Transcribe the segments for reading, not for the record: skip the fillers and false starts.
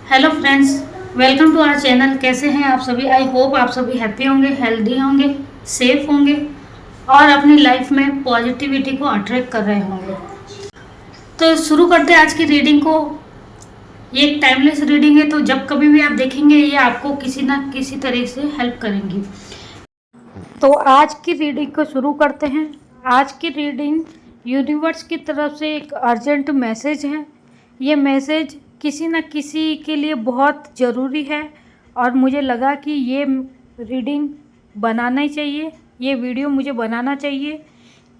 Hello friends, welcome to our channel. कैसे हैं आप सभी? आई होप आप सभी हैप्पी होंगे, हेल्दी होंगे, सेफ होंगे और अपनी लाइफ में पॉजिटिविटी को अट्रैक्ट कर रहे होंगे। तो शुरू करते हैं आज की रीडिंग को। ये एक टाइमलेस रीडिंग है, तो जब कभी भी आप देखेंगे ये आपको किसी ना किसी तरह से हेल्प करेंगी। तो आज की रीडिंग को शुरू करते हैं। आज की रीडिंग यूनिवर्स की तरफ से एक अर्जेंट मैसेज है। ये मैसेज किसी न किसी के लिए बहुत ज़रूरी है और मुझे लगा कि ये रीडिंग बनाना ही चाहिए, ये वीडियो मुझे बनाना चाहिए,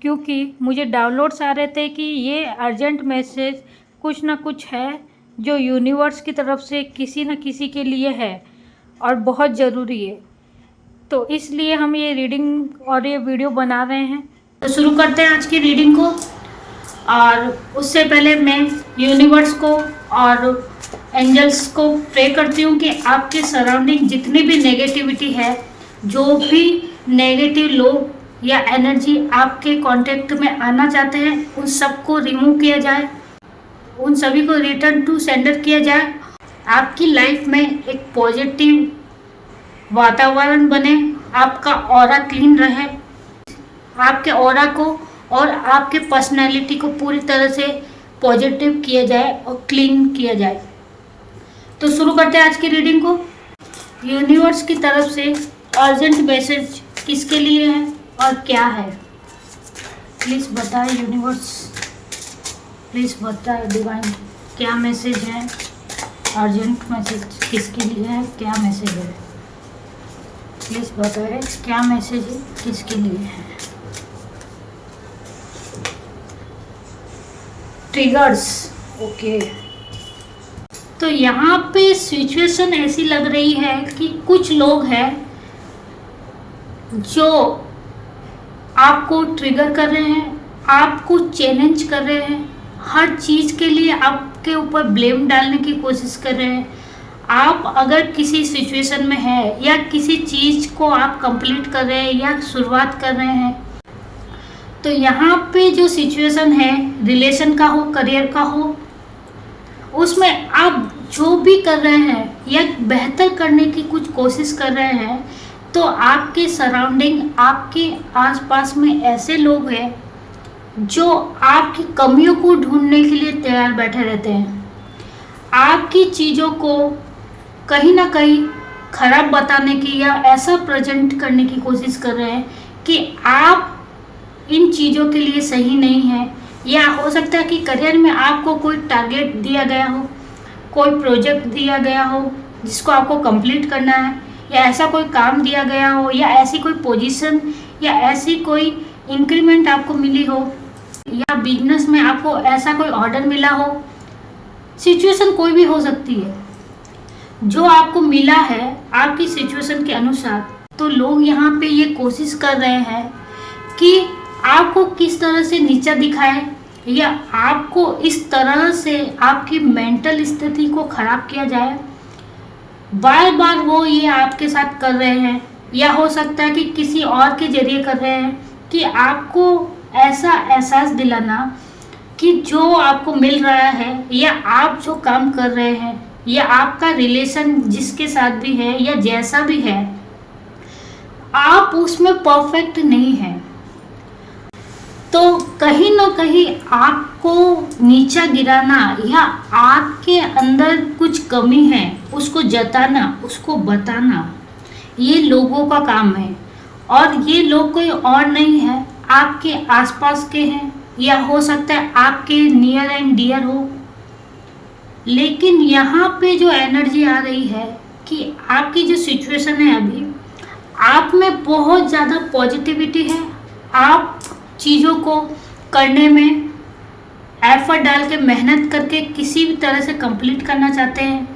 क्योंकि मुझे डाउनलोड्स आ रहे थे कि ये अर्जेंट मैसेज कुछ ना कुछ है जो यूनिवर्स की तरफ से किसी न किसी के लिए है और बहुत ज़रूरी है। तो इसलिए हम ये रीडिंग और ये वीडियो बना रहे हैं। तो शुरू करते हैं आज की रीडिंग को। और उससे पहले मैं यूनिवर्स को और एंजल्स को प्रे करती हूँ कि आपके सराउंडिंग जितनी भी नेगेटिविटी है, जो भी नेगेटिव लोग या एनर्जी आपके कांटेक्ट में आना चाहते हैं, उन सबको रिमूव किया जाए, उन सभी को रिटर्न टू सेंडर किया जाए। आपकी लाइफ में एक पॉजिटिव वातावरण बने, आपका ऑरा क्लीन रहे, आपके ऑरा को और आपके पर्सनैलिटी को पूरी तरह से पॉजिटिव किया जाए और क्लीन किया जाए। तो शुरू करते हैं आज की रीडिंग को। यूनिवर्स की तरफ से अर्जेंट मैसेज किसके लिए है और क्या है? प्लीज़ बताएं यूनिवर्स, प्लीज़ बताएं डिवाइन, क्या मैसेज है? अर्जेंट मैसेज किसके लिए है? क्या मैसेज है? प्लीज़ बताएं क्या मैसेज है, किसके लिए है? Triggers, okay. तो यहाँ पे सिचुएशन ऐसी लग रही है कि कुछ लोग हैं जो आपको ट्रिगर कर रहे हैं, आपको चैलेंज कर रहे हैं, हर चीज़ के लिए आपके ऊपर ब्लेम डालने की कोशिश कर रहे हैं। आप अगर किसी सिचुएशन में हैं या किसी चीज़ को आप कंप्लीट कर रहे हैं या शुरुआत कर रहे हैं, तो यहाँ पे जो सिचुएशन है, रिलेशन का हो, करियर का हो, उसमें आप जो भी कर रहे हैं या बेहतर करने की कुछ कोशिश कर रहे हैं, तो आपके सराउंडिंग, आपके आसपास में ऐसे लोग हैं जो आपकी कमियों को ढूंढने के लिए तैयार बैठे रहते हैं, आपकी चीज़ों को कहीं ना कहीं खराब बताने की या ऐसा प्रेजेंट करने की कोशिश कर रहे हैं कि आप इन चीज़ों के लिए सही नहीं है। या हो सकता है कि करियर में आपको कोई टारगेट दिया गया हो, कोई प्रोजेक्ट दिया गया हो जिसको आपको कंप्लीट करना है, या ऐसा कोई काम दिया गया हो, या ऐसी कोई पोजीशन या ऐसी कोई इंक्रीमेंट आपको मिली हो, या बिजनेस में आपको ऐसा कोई ऑर्डर मिला हो। सिचुएशन कोई भी हो सकती है जो आपको मिला है आपकी सिचुएशन के अनुसार। तो लोग यहाँ पे ये कोशिश कर रहे हैं कि आपको किस तरह से नीचा दिखाए या आपको इस तरह से आपकी मेंटल स्थिति को खराब किया जाए। बार बार वो ये आपके साथ कर रहे हैं, या हो सकता है कि किसी और के जरिए कर रहे हैं कि आपको ऐसा एहसास दिलाना कि जो आपको मिल रहा है या आप जो काम कर रहे हैं या आपका रिलेशन जिसके साथ भी है या जैसा भी है, आप उसमें परफेक्ट नहीं हैं। तो कहीं ना कहीं आपको नीचा गिराना या आपके अंदर कुछ कमी है उसको जताना, उसको बताना, ये लोगों का काम है। और ये लोग कोई और नहीं है, आपके आसपास के हैं, या हो सकता है आपके नियर एंड डियर हो। लेकिन यहाँ पे जो एनर्जी आ रही है कि आपकी जो सिचुएशन है अभी, आप में बहुत ज़्यादा पॉजिटिविटी है, आप चीज़ों को करने में एफर्ट डाल के मेहनत करके किसी भी तरह से कंप्लीट करना चाहते हैं,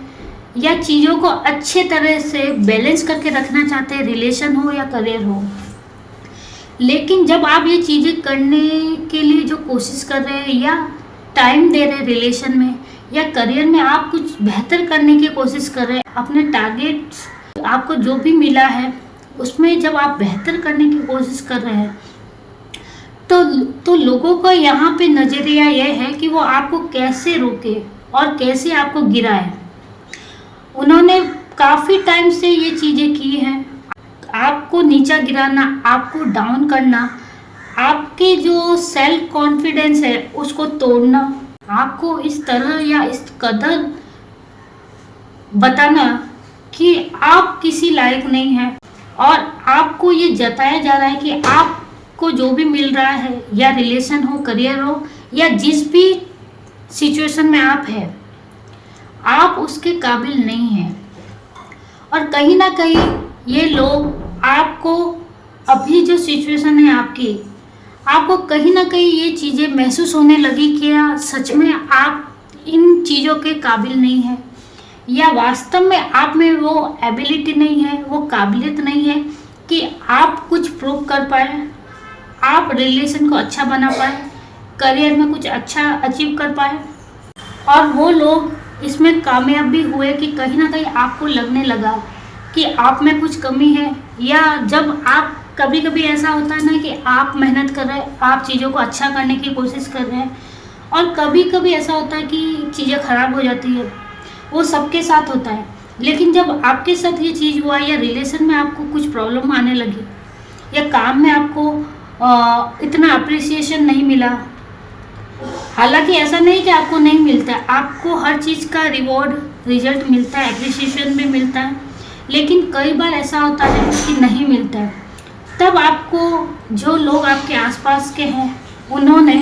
या चीज़ों को अच्छे तरह से बैलेंस करके रखना चाहते हैं, रिलेशन हो या करियर हो। लेकिन जब आप ये चीज़ें करने के लिए जो कोशिश कर रहे हैं या टाइम दे रहे हैं रिलेशन में या करियर में, आप कुछ बेहतर करने की कोशिश कर रहे हैं, अपने टारगेट्स आपको जो भी मिला है उसमें जब आप बेहतर करने की कोशिश कर रहे हैं, तो लोगों का यहाँ पे नज़रिया यह है कि वो आपको कैसे रोके और कैसे आपको गिराए। उन्होंने काफ़ी टाइम से ये चीज़ें की हैं, आपको नीचा गिराना, आपको डाउन करना, आपके जो सेल्फ कॉन्फिडेंस है उसको तोड़ना, आपको इस तरह या इस कदर बताना कि आप किसी लायक नहीं हैं, और आपको ये जताया जा रहा है कि आपको जो भी मिल रहा है, या रिलेशन हो, करियर हो, या जिस भी सिचुएशन में आप हैं, आप उसके काबिल नहीं हैं। और कहीं ना कहीं ये लोग आपको, अभी जो सिचुएशन है आपकी, आपको कहीं ना कहीं ये चीज़ें महसूस होने लगी कि सच में आप इन चीज़ों के काबिल नहीं हैं, या वास्तव में आप में वो एबिलिटी नहीं है, वो काबिलियत नहीं है कि आप कुछ प्रूव कर पाए, आप रिलेशन को अच्छा बना पाए, करियर में कुछ अच्छा अचीव कर पाए। और वो लोग इसमें कामयाब भी हुए कि कहीं ना कहीं आपको लगने लगा कि आप में कुछ कमी है, या जब आप कभी कभी ऐसा होता है ना कि आप मेहनत कर रहे हैं, आप चीज़ों को अच्छा करने की कोशिश कर रहे हैं, और कभी कभी ऐसा होता है कि चीज़ें खराब हो जाती है, वो सबके साथ होता है। लेकिन जब आपके साथ ये चीज़ हुआ, या रिलेशन में आपको कुछ प्रॉब्लम आने लगी, या काम में आपको इतना अप्रिसिएशन नहीं मिला, हालांकि ऐसा नहीं कि आपको नहीं मिलता है, आपको हर चीज़ का रिवॉर्ड, रिजल्ट मिलता है, अप्रिसिएशन भी मिलता है, लेकिन कई बार ऐसा होता है कि नहीं मिलता है। तब आपको जो लोग आपके आसपास के हैं, उन्होंने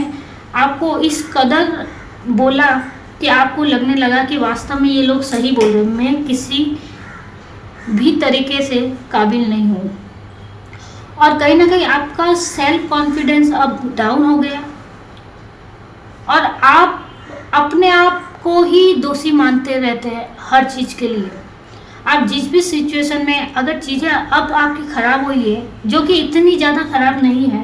आपको इस कदर बोला कि आपको लगने लगा कि वास्तव में ये लोग सही बोल रहे हैं, मैं किसी भी तरीके से काबिल नहीं हूँ। और कहीं ना कहीं आपका सेल्फ कॉन्फिडेंस अब डाउन हो गया, और आप अपने आप को ही दोषी मानते रहते हैं हर चीज़ के लिए। आप जिस भी सिचुएशन में, अगर चीज़ें अब आपकी ख़राब हुई है, जो कि इतनी ज़्यादा ख़राब नहीं है,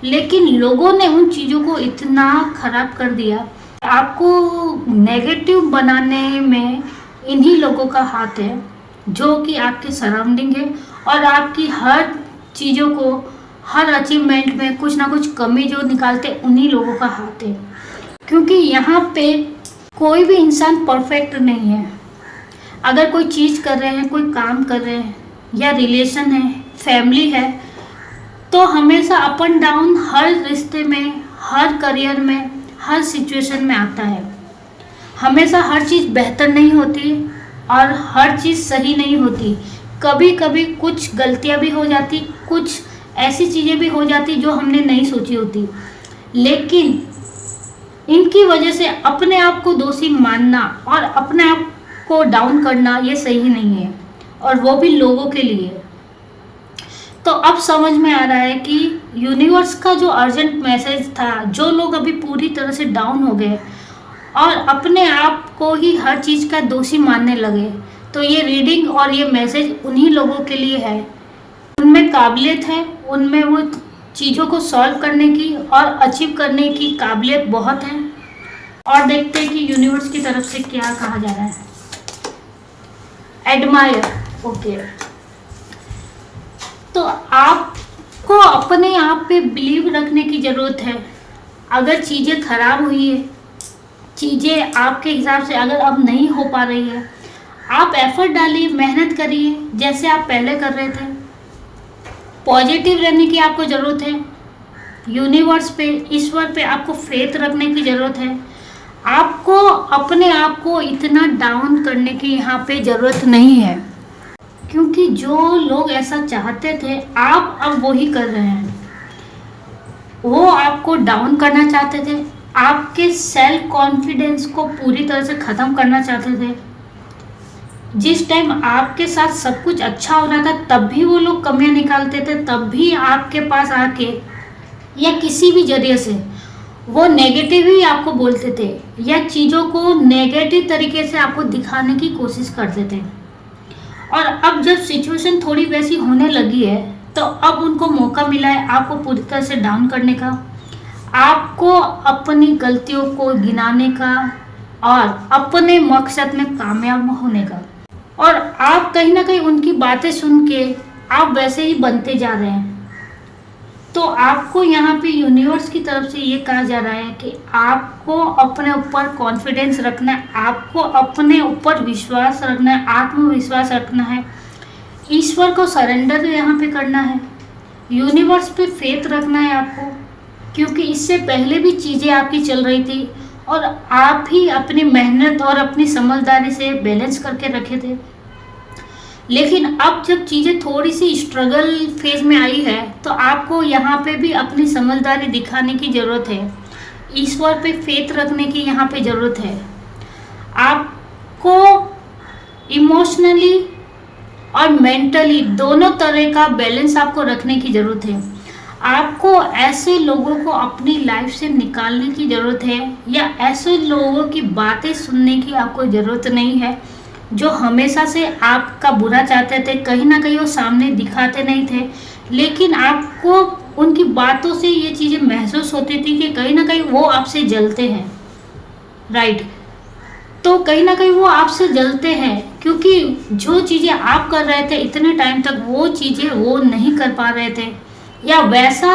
लेकिन लोगों ने उन चीज़ों को इतना ख़राब कर दिया, आपको नेगेटिव बनाने में इन्हीं लोगों का हाथ है, जो कि आपके सराउंडिंग है, और आपकी हर चीज़ों को, हर अचीवमेंट में कुछ ना कुछ कमी जो निकालते, उन्हीं लोगों का हाथ है। क्योंकि यहाँ पे कोई भी इंसान परफेक्ट नहीं है। अगर कोई चीज़ कर रहे हैं, कोई काम कर रहे हैं, या रिलेशन है, फैमिली है, तो हमेशा अप एंड डाउन हर रिश्ते में, हर करियर में, हर सिचुएशन में आता है। हमेशा हर चीज़ बेहतर नहीं होती, और हर चीज़ सही नहीं होती। कभी कभी कुछ गलतियाँ भी हो जाती, कुछ ऐसी चीज़ें भी हो जाती जो हमने नहीं सोची होती, लेकिन इनकी वजह से अपने आप को दोषी मानना और अपने आप को डाउन करना, ये सही नहीं है, और वो भी लोगों के लिए। तो अब समझ में आ रहा है कि यूनिवर्स का जो अर्जेंट मैसेज था, जो लोग अभी पूरी तरह से डाउन हो गए और अपने आप को ही हर चीज़ का दोषी मानने लगे, तो ये रीडिंग और ये मैसेज उन्हीं लोगों के लिए है। उनमें काबिलियत है, उनमें वो चीज़ों को सॉल्व करने की और अचीव करने की काबिलियत बहुत है। और देखते हैं कि यूनिवर्स की तरफ से क्या कहा जा रहा है। Admire, okay. तो आपको अपने आप पे बिलीव रखने की ज़रूरत है। अगर चीज़ें खराब हुई है, चीज़ें आपके हिसाब से अगर अब नहीं हो पा रही है, आप एफर्ट डालिए, मेहनत करिए जैसे आप पहले कर रहे थे। पॉजिटिव रहने की आपको ज़रूरत है। यूनिवर्स पे, ईश्वर पे आपको फेथ रखने की ज़रूरत है। आपको अपने आप को इतना डाउन करने की यहाँ पे ज़रूरत नहीं है, क्योंकि जो लोग ऐसा चाहते थे आप अब वही कर रहे हैं। वो आपको डाउन करना चाहते थे, आपके सेल्फ कॉन्फिडेंस को पूरी तरह से ख़त्म करना चाहते थे। जिस टाइम आपके साथ सब कुछ अच्छा हो रहा था, तब भी वो लोग कमियां निकालते थे, तब भी आपके पास आके या किसी भी जरिए से वो नेगेटिव ही आपको बोलते थे, या चीज़ों को नेगेटिव तरीके से आपको दिखाने की कोशिश करते थे। और अब जब सिचुएशन थोड़ी वैसी होने लगी है, तो अब उनको मौका मिला है आपको पूरी तरह से डाउन करने का, आपको अपनी गलतियों को गिनाने का और अपने मकसद में कामयाब होने का। और आप कहीं ना कहीं उनकी बातें सुन के आप वैसे ही बनते जा रहे हैं। तो आपको यहाँ पे यूनिवर्स की तरफ से ये कहा जा रहा है कि आपको अपने ऊपर कॉन्फिडेंस रखना है, आपको अपने ऊपर विश्वास रखना है, आत्मविश्वास रखना है, ईश्वर को सरेंडर यहाँ पे करना है, यूनिवर्स पे फेथ रखना है आपको, क्योंकि इससे पहले भी चीज़ें आपकी चल रही थी और आप ही अपनी मेहनत और अपनी समझदारी से बैलेंस करके रखे थे। लेकिन अब जब चीज़ें थोड़ी सी स्ट्रगल फेज में आई है तो आपको यहाँ पे भी अपनी समझदारी दिखाने की ज़रूरत है, ईश्वर पे फेथ रखने की यहाँ पे ज़रूरत है। आपको इमोशनली और मेंटली दोनों तरह का बैलेंस आपको रखने की ज़रूरत है। आपको ऐसे लोगों को अपनी लाइफ से निकालने की ज़रूरत है या ऐसे लोगों की बातें सुनने की आपको ज़रूरत नहीं है जो हमेशा से आपका बुरा चाहते थे। कहीं ना कहीं वो सामने दिखाते नहीं थे, लेकिन आपको उनकी बातों से ये चीज़ें महसूस होती थी कि कहीं ना कहीं वो आपसे जलते हैं, राइट। तो कहीं ना कहीं वो आपसे जलते हैं क्योंकि जो चीज़ें आप कर रहे थे इतने टाइम तक वो चीज़ें वो नहीं कर पा रहे थे, या वैसा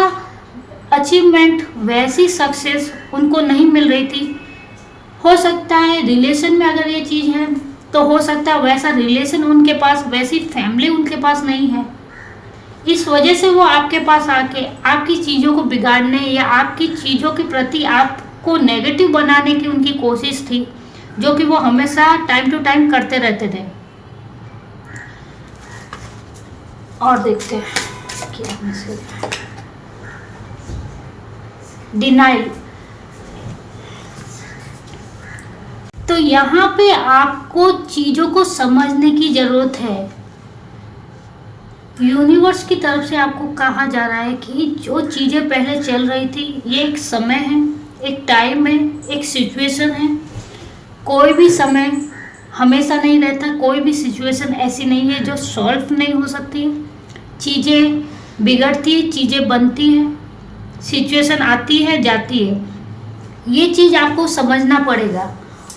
अचीवमेंट वैसी सक्सेस उनको नहीं मिल रही थी। हो सकता है रिलेशन में अगर ये चीज़ है तो हो सकता है वैसा रिलेशन उनके पास, वैसी फैमिली उनके पास नहीं है। इस वजह से वो आपके पास आके आपकी चीज़ों को बिगाड़ने या आपकी चीज़ों के प्रति आपको नेगेटिव बनाने की उनकी कोशिश थी, जो कि वो हमेशा टाइम टू टाइम करते रहते थे। और देखते हैं क्या मैसेज। डिनाइल। तो यहाँ पे आपको चीज़ों को समझने की ज़रूरत है। यूनिवर्स की तरफ से आपको कहा जा रहा है कि जो चीज़ें पहले चल रही थी ये एक समय है, एक टाइम है, एक सिचुएशन है। कोई भी समय हमेशा नहीं रहता, कोई भी सिचुएशन ऐसी नहीं है जो सॉल्व नहीं हो सकती। चीज़ें बिगड़ती है, चीज़ें बनती हैं, सिचुएशन आती है जाती है। ये चीज़ आपको समझना पड़ेगा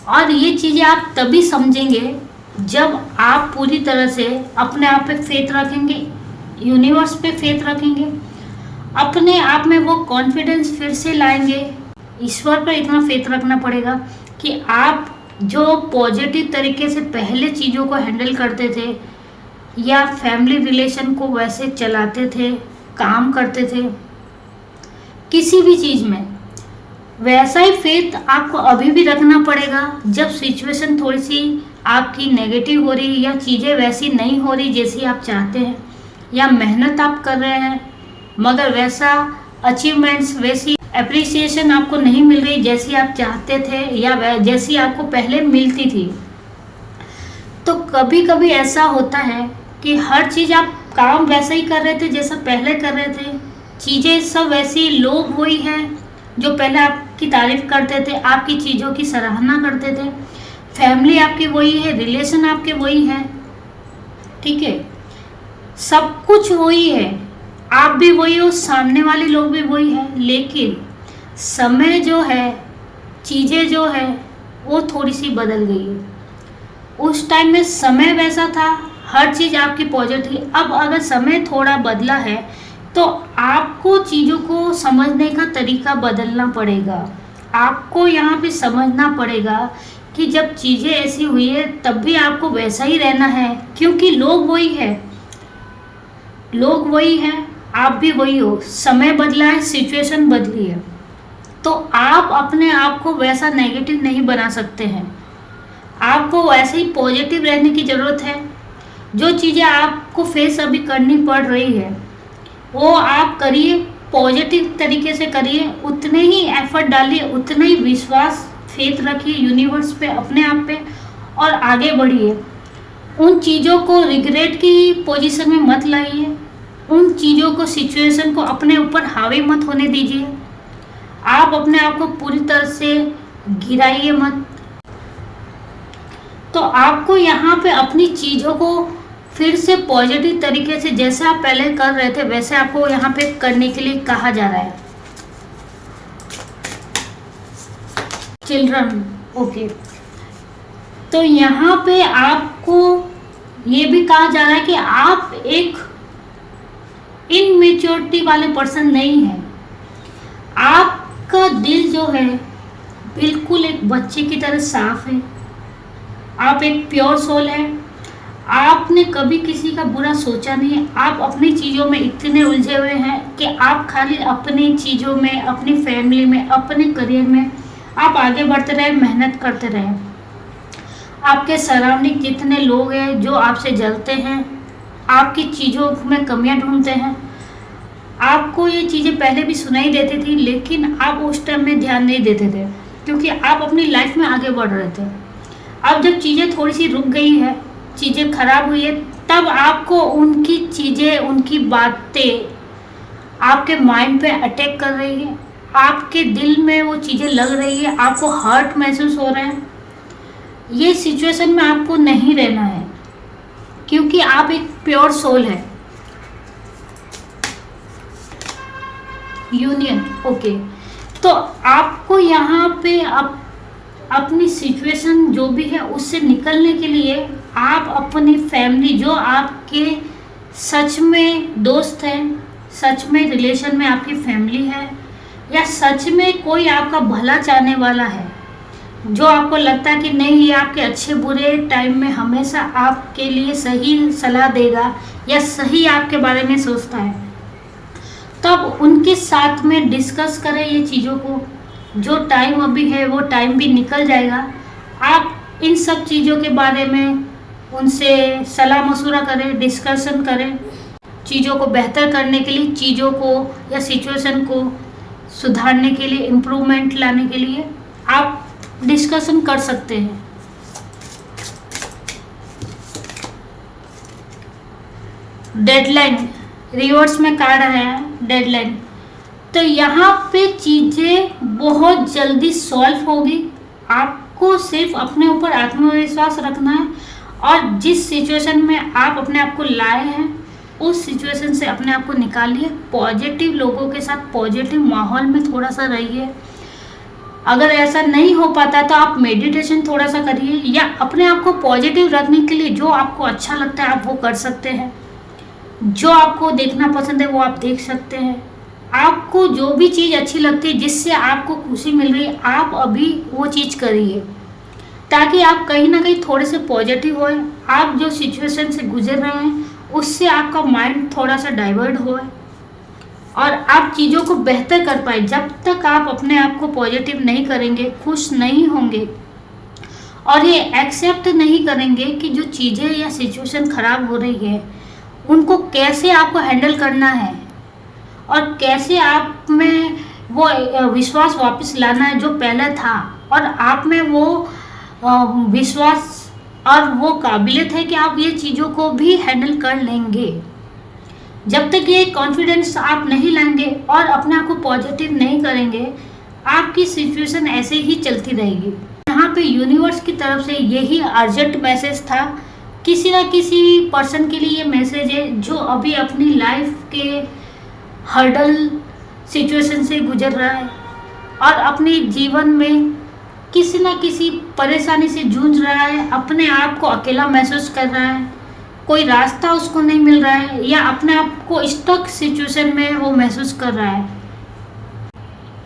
और ये चीज़ें आप तभी समझेंगे जब आप पूरी तरह से अपने आप पे फेथ रखेंगे, यूनिवर्स पे फेथ रखेंगे, अपने आप में वो कॉन्फिडेंस फिर से लाएंगे। ईश्वर पर इतना फेथ रखना पड़ेगा कि आप जो पॉजिटिव तरीके से पहले चीज़ों को हैंडल करते थे या फैमिली रिलेशन को वैसे चलाते थे, काम करते थे, किसी भी चीज़ में वैसा ही फेथ आपको अभी भी रखना पड़ेगा। जब सिचुएशन थोड़ी सी आपकी नेगेटिव हो रही या चीज़ें वैसी नहीं हो रही जैसी आप चाहते हैं, या मेहनत आप कर रहे हैं मगर वैसा अचीवमेंट्स, वैसी एप्रिसिएशन आपको नहीं मिल रही जैसी आप चाहते थे या जैसी आपको पहले मिलती थी। तो कभी कभी ऐसा होता है कि हर चीज़ आप काम वैसा ही कर रहे थे जैसा पहले कर रहे थे, चीज़ें सब वैसी, लोग वही हैं जो पहले आपकी तारीफ करते थे, आपकी चीज़ों की सराहना करते थे, फैमिली आपकी वही है, रिलेशन आपके वही हैं, ठीक है, सब कुछ वही है, आप भी वही हो, सामने वाले लोग भी वही है। लेकिन समय जो है, चीज़ें जो है वो थोड़ी सी बदल गई है। उस टाइम में समय वैसा था, हर चीज़ आपकी पॉजिटिव। अब अगर समय थोड़ा बदला है तो आपको चीज़ों को समझने का तरीका बदलना पड़ेगा। आपको यहाँ पे समझना पड़ेगा कि जब चीज़ें ऐसी हुई है तब भी आपको वैसा ही रहना है, क्योंकि लोग वही है, लोग वही हैं, आप भी वही हो। समय बदला है, सिचुएशन बदली है, तो आप अपने आप को वैसा नेगेटिव नहीं बना सकते हैं। आपको वैसे ही पॉजिटिव रहने की ज़रूरत है। जो चीज़ें आपको फेस अभी करनी पड़ रही है वो आप करिए, पॉजिटिव तरीके से करिए, उतने ही एफर्ट डालिए, उतना ही विश्वास, फेथ रखिए यूनिवर्स पे, अपने आप पे, और आगे बढ़िए। उन चीज़ों को रिग्रेट की पोजीशन में मत लाइए, उन चीज़ों को, सिचुएशन को अपने ऊपर हावी मत होने दीजिए। आप अपने आप को पूरी तरह से गिराइए मत। तो आपको यहाँ पे अपनी चीज़ों को फिर से पॉजिटिव तरीके से जैसे आप पहले कर रहे थे वैसे आपको यहाँ पे करने के लिए कहा जा रहा है। Children, okay. तो यहाँ पे आपको ये भी कहा जा रहा है कि आप इनमेच्योरिटी वाले पर्सन नहीं है। आपका दिल जो है बिल्कुल एक बच्चे की तरह साफ है। आप एक प्योर सोल है। आपने कभी किसी का बुरा सोचा नहीं है। आप अपनी चीज़ों में इतने उलझे हुए हैं कि आप खाली अपनी चीज़ों में, अपनी फैमिली में, अपने करियर में आप आगे बढ़ते रहे, मेहनत करते रहे। आपके सराउंडिंग जितने लोग हैं जो आपसे जलते हैं, आपकी चीज़ों में कमियां ढूंढते हैं, आपको ये चीज़ें पहले भी सुनाई देती थी, लेकिन आप उस टाइम में ध्यान नहीं देते थे क्योंकि आप अपनी लाइफ में आगे बढ़ रहे थे। अब जब चीज़ें थोड़ी सी रुक गई है, चीज़ें खराब हुई है, तब आपको उनकी चीज़ें, उनकी बातें आपके माइंड पे अटैक कर रही है, आपके दिल में वो चीज़ें लग रही है, आपको हर्ट महसूस हो रहा है। ये सिचुएशन में आपको नहीं रहना है क्योंकि आप एक प्योर सोल है। Union, okay. तो आपको यहाँ पे अपनी सिचुएशन जो भी है उससे निकलने के लिए आप अपनी फैमिली, जो आपके सच में दोस्त हैं, सच में रिलेशन में आपकी फैमिली है, या सच में कोई आपका भला चाहने वाला है, जो आपको लगता है कि नहीं ये आपके अच्छे बुरे टाइम में हमेशा आपके लिए सही सलाह देगा या सही आपके बारे में सोचता है, तब उनके साथ में डिस्कस करें ये चीज़ों को। जो टाइम अभी है वो टाइम भी निकल जाएगा। आप इन सब चीज़ों के बारे में उनसे सलाह मशवरा करें, डिस्कशन करें, चीज़ों को बेहतर करने के लिए, चीज़ों को या सिचुएशन को सुधारने के लिए, इम्प्रूवमेंट लाने के लिए आप डिस्कशन कर सकते हैं। डेडलाइन, रिवर्स में कार्ड है डेडलाइन। तो यहाँ पे चीज़ें बहुत जल्दी सॉल्व होगी। आपको सिर्फ अपने ऊपर आत्मविश्वास रखना है और जिस सिचुएशन में आप अपने आप को लाए हैं उस सिचुएशन से अपने आप को निकालिए। पॉजिटिव लोगों के साथ, पॉजिटिव माहौल में थोड़ा सा रहिए। अगर ऐसा नहीं हो पाता तो आप मेडिटेशन थोड़ा सा करिए, या अपने आप को पॉजिटिव रखने के लिए जो आपको अच्छा लगता है आप वो कर सकते हैं। जो आपको देखना पसंद है वो आप देख सकते हैं। आपको जो भी चीज़ अच्छी लगती है, जिससे आपको खुशी मिल रही है, आप अभी वो चीज़ करिए ताकि आप कहीं ना कहीं थोड़े से पॉजिटिव होए। आप जो सिचुएशन से गुजर रहे हैं उससे आपका माइंड थोड़ा सा डाइवर्ट होए और आप चीज़ों को बेहतर कर पाए। जब तक आप अपने आप को पॉजिटिव नहीं करेंगे, खुश नहीं होंगे और ये एक्सेप्ट नहीं करेंगे कि जो चीज़ें या सिचुएशन खराब हो रही है उनको कैसे आपको हैंडल करना है और कैसे आप में वो विश्वास वापस लाना है जो पहले था, और आप में वो विश्वास और वो काबिलियत है कि आप ये चीज़ों को भी हैंडल कर लेंगे। जब तक ये कॉन्फिडेंस आप नहीं लाएंगे और अपने आप को पॉजिटिव नहीं करेंगे, आपकी सिचुएशन ऐसे ही चलती रहेगी। यहाँ पे यूनिवर्स की तरफ से यही अर्जेंट मैसेज था। किसी ना किसी पर्सन के लिए ये मैसेज है जो अभी अपनी लाइफ के हर्डल सिचुएशन से गुजर रहा है और अपने जीवन में किसी ना किसी परेशानी से जूझ रहा है, अपने आप को अकेला महसूस कर रहा है, कोई रास्ता उसको नहीं मिल रहा है, या अपने आप को स्टक सिचुएशन में वो महसूस कर रहा है।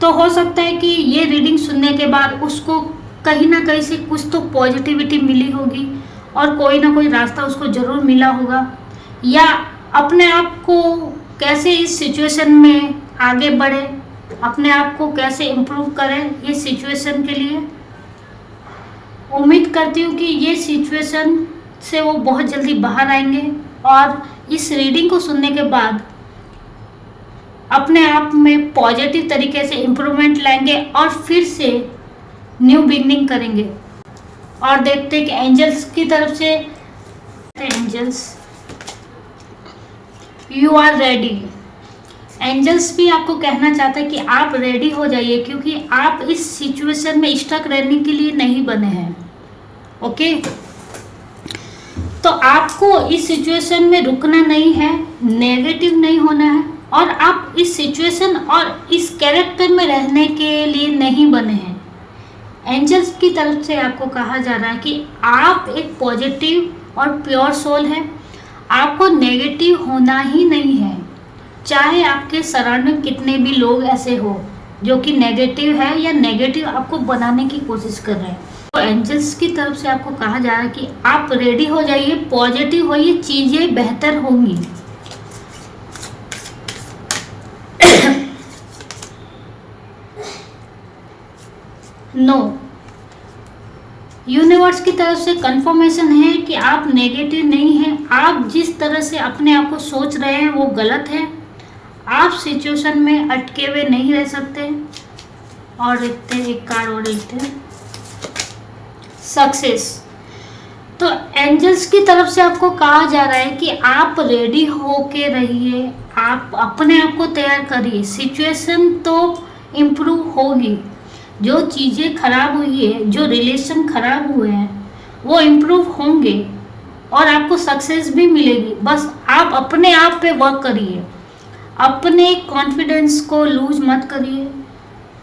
तो हो सकता है कि ये रीडिंग सुनने के बाद उसको कहीं ना कहीं से कुछ तो पॉजिटिविटी मिली होगी और कोई ना कोई रास्ता उसको ज़रूर मिला होगा, या अपने आप को कैसे इस सिचुएशन में आगे बढ़े, अपने आप को कैसे इम्प्रूव करें ये सिचुएशन के लिए। उम्मीद करती हूँ कि ये सिचुएशन से वो बहुत जल्दी बाहर आएंगे और इस रीडिंग को सुनने के बाद अपने आप में पॉजिटिव तरीके से इम्प्रूवमेंट लाएंगे और फिर से न्यू बिगनिंग करेंगे। और देखते हैं कि एंजल्स की तरफ से, angels you are ready. Angels भी आपको कहना चाहते हैं कि आप रेडी हो जाइए क्योंकि आप इस सिचुएशन में स्टक रहने के लिए नहीं बने हैं। ओके, तो आपको इस सिचुएशन में रुकना नहीं है, नेगेटिव नहीं होना है, और आप इस सिचुएशन और इस कैरेक्टर में रहने के लिए नहीं बने हैं। एंजल्स की तरफ से आपको कहा जा रहा है कि आप एक पॉजिटिव और प्योर सोल है, आपको नेगेटिव होना ही नहीं है। चाहे आपके सराउंडिंग कितने भी लोग ऐसे हो जो कि नेगेटिव है या नेगेटिव आपको बनाने की कोशिश कर रहे हैं, तो एंजल्स की तरफ से आपको कहा जा रहा है कि आप रेडी हो जाइए, पॉजिटिव होइए, चीजें बेहतर होंगी। नो, यूनिवर्स की तरफ से कंफर्मेशन है कि आप नेगेटिव नहीं हैं। आप जिस तरह से अपने आप को सोच रहे हैं वो गलत है। आप सिचुएशन में अटके हुए नहीं रह सकते। और लिखते हैं, एक कार्ड और लिखते हैं, सक्सेस। तो एंजल्स की तरफ से आपको कहा जा रहा है कि आप रेडी होके रहिए, आप अपने आप को तैयार करिए। सिचुएशन तो इम्प्रूव होगी, जो चीज़ें खराब हुई है, जो रिलेशन खराब हुए हैं वो इम्प्रूव होंगे और आपको सक्सेस भी मिलेगी। बस आप अपने आप पे वर्क करिए, अपने कॉन्फिडेंस को लूज मत करिए,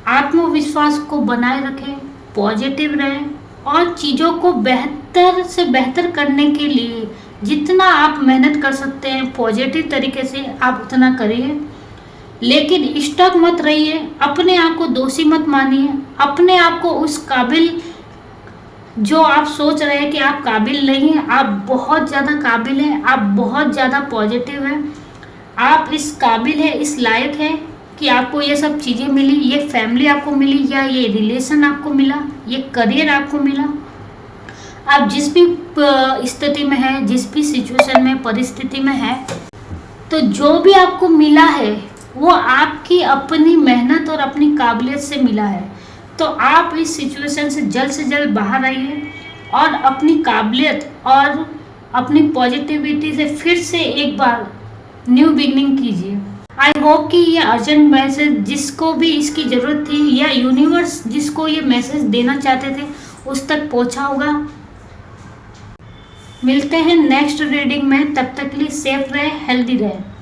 आत्मविश्वास को बनाए रखें, पॉजिटिव रहें और चीज़ों को बेहतर से बेहतर करने के लिए जितना आप मेहनत कर सकते हैं पॉजिटिव तरीके से आप उतना करिए। लेकिन स्टक मत रहिए, अपने आप को दोषी मत मानिए, अपने आप को उस काबिल जो आप सोच रहे हैं कि आप काबिल नहीं हैं, आप बहुत ज़्यादा काबिल हैं, आप बहुत ज़्यादा पॉजिटिव हैं, आप इस काबिल है, इस लायक है कि आपको ये सब चीज़ें मिली, ये फैमिली आपको मिली या ये रिलेशन आपको मिला, ये करियर आपको मिला। आप जिस भी स्थिति में है, जिस भी सिचुएशन में, परिस्थिति में है, तो जो भी आपको मिला है वो आपकी अपनी मेहनत और अपनी काबिलियत से मिला है। तो आप इस सिचुएशन से जल्द बाहर आइए और अपनी काबिलियत और अपनी पॉजिटिविटी से फिर से एक बार न्यू बिगनिंग कीजिए। आई होप कि ये अर्जेंट मैसेज जिसको भी इसकी ज़रूरत थी या यूनिवर्स जिसको ये मैसेज देना चाहते थे उस तक पहुंचा होगा। मिलते हैं नेक्स्ट रीडिंग में, तब तक के लिए सेफ रहे, हेल्दी रहे।